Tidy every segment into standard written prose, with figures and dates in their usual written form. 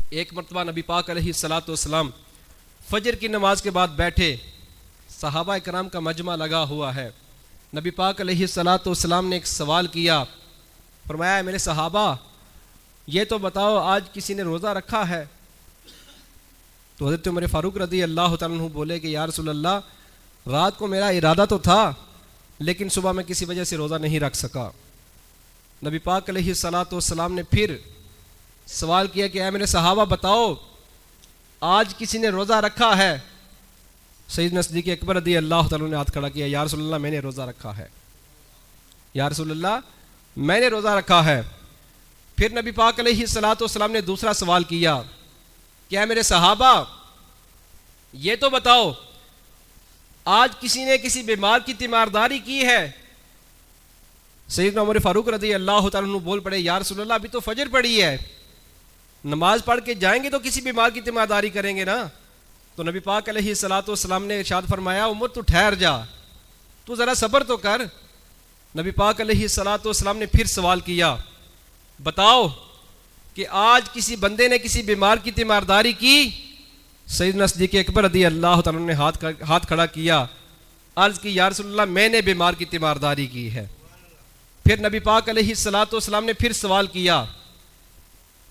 एक मरतबा नबी पाक अलैहिस्सलातु वस्सलाम फजर की नमाज के बाद बैठे, सहाबा कराम का मजमा लगा हुआ है। नबी पाक अलैहिस्सलातु वस्सलाम ने एक सवाल किया, फरमाया मेरे सहाबा ये तो बताओ आज किसी ने रोज़ा रखा है? तो हज़रत उमर फ़ारूक रज़ी अल्लाह तआला अन्हु बोले कि या रसूल अल्लाह, रात को मेरा इरादा तो था लेकिन सुबह मैं किसी वजह से रोज़ा नहीं रख सका। नबी पाक अलैहिस्सलातु वस्सलाम ने फिर सवाल किया कि मेरे सहाबा बताओ आज किसी ने रोज़ा रखा है? सैयदना सिद्दीक़ अकबर रज़ी अल्लाह तआला ने हाथ खड़ा किया, या रसूल अल्लाह मैंने रोज़ा रखा है, या रसूल अल्लाह मैंने रोज़ा रखा है। फिर नबी पाक अलैहिस्सलातु वस्सलाम ने दूसरा सवाल किया, क्या मेरे सहाबा ये तो बताओ आज किसी ने किसी बीमार की तीमारदारी की है? सैयदना उमर फ़ारूक रज़ी अल्लाह तआला अन्हु बोल पड़े, या रसूल अल्लाह अभी तो फजर पड़ी है, नमाज पढ़ के जाएंगे तो किसी बीमार की तीमारदारी करेंगे ना। तो नबी पाक अलैहिस्सलातु वस्सलाम ने इरशाद फरमाया, उमर तू ठहर जा, तू ज़रा सब्र तो कर। नबी पाक अलैहिस्सलातु वस्सलाम ने फिर सवाल किया, बताओ कि आज किसी बंदे ने किसी बीमार की तीमारदारी की? सैयदना सिद्दीक़ अकबर रज़ी अल्लाह तआला ने हाथ खड़ा किया, अर्ज़ की या रसूल अल्लाह मैंने बीमार की तीमारदारी की है। फिर नबी पाक अलैहिस्सलातु वस्सलाम ने फिर सवाल किया,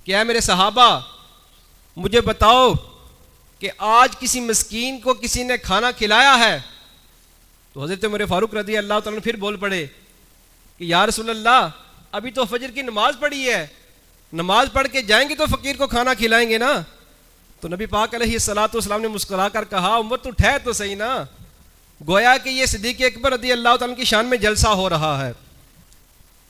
क्या मेरे सहाबा मुझे बताओ कि आज किसी मिस्कीन को किसी ने खाना खिलाया है? तो हज़रत उमर फ़ारूक रज़ी अल्लाह तआला फिर बोल पड़े कि या रसूल अल्लाह अभी तो फजर की नमाज पढ़ी है, नमाज पढ़ के जाएंगे तो फ़कीर को खाना खिलाएंगे ना। तो नबी पाक अलैहिस्सलातु वस्सलाम ने मुस्कुरा कर कहा, उम्मत तो ठहर तो सही ना। गोया कि ये सिद्दीक़ अकबर रज़ी अल्लाह तआला की शान में जलसा हो रहा है,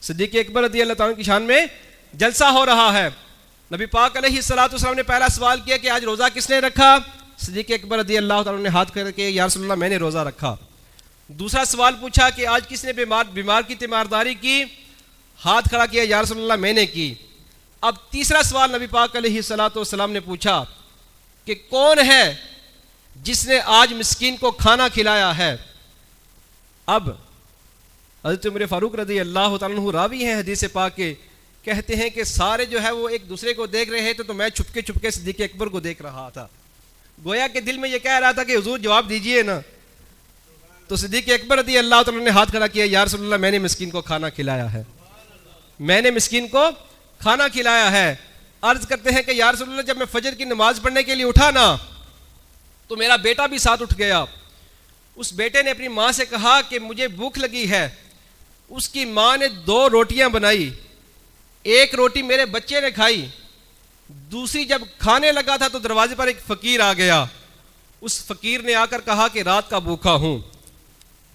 सिद्दीक़ अकबर रज़ी अल्लाह तआला की शान में जलसा हो रहा है। नबी पाक अलैहिस्सलातु वस्सलाम ने पहला सवाल किया कि आज रोज़ा किसने रखा? सिद्दीक़ अकबर रज़ी अल्लाह तआला ने हाथ करके या रसूल अल्लाह मैंने रोज़ा रखा। दूसरा सवाल पूछा कि आज किसने बीमार की तीमारदारी की? हाथ खड़ा किया, या रसूल अल्लाह मैंने की। अब तीसरा सवाल नबी पाक अलैहिस्सलातु वस्सलाम ने पूछा कि कौन है जिसने आज मिस्कीन को खाना खिलाया है? अब हज़रत उमर फ़ारूक रज़ी अल्लाह तआला अन्हु रावी हैं हदीस पाक के, कहते हैं कि सारे जो है वो एक दूसरे को देख रहे थे, तो मैं छुपके छुपके सिद्दीक़ अकबर को देख रहा था। गोया के दिल में ये कह रहा था कि हुजूर जवाब दीजिए ना। तो सिद्दीक़ अकबर रज़ी अल्लाह तआला ने हाथ खड़ा किया, या रसूल अल्लाह मैंने मिस्कीन को खाना खिलाया है, मैंने मिस्कीन को खाना खिलाया है। अर्ज़ करते हैं कि या रसूल अल्लाह जब मैं फजर की नमाज पढ़ने के लिए उठा ना तो मेरा बेटा भी साथ उठ गया। उस बेटे ने अपनी माँ से कहा कि मुझे भूख लगी है। उसकी माँ ने 2 रोटियां बनाई, एक रोटी मेरे बच्चे ने खाई, दूसरी जब खाने लगा था तो दरवाजे पर एक फ़कीर आ गया। उस फ़कीर ने आकर कहा कि रात का भूखा हूँ,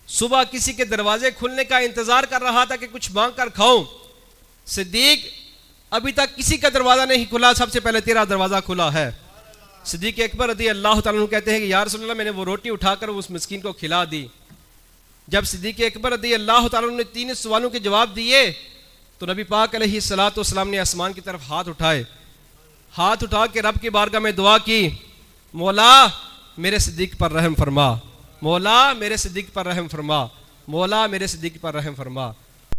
सुबह किसी के दरवाजे खुलने का इंतज़ार कर रहा था कि कुछ मांग कर खाऊं। सिद्दीक अभी तक किसी का दरवाज़ा नहीं खुला, सबसे पहले तेरा दरवाज़ा खुला है। सिद्दीक़ अकबर रज़ी अल्लाह तआला अन्हु कहते हैं कि या रसूल अल्लाह मैंने वो रोटी उठाकर उस मिस्कीन को खिला दी। जब सिद्दीक़ अकबर रज़ी अल्लाह तआला अन्हु ने 3 सवालों के जवाब दिए तो नबी पाक अलैहिस्सलातु वस्सलाम ने आसमान की तरफ हाथ उठाए, हाथ उठा के रब की बारगाह में दुआ की, मौला मेरे सिद्दीक़ पर रहम फरमा, मौला मेरे सिद्दीक़ पर रहम फरमा, मौला मेरे सिद्दीक़ पर रहम फरमा।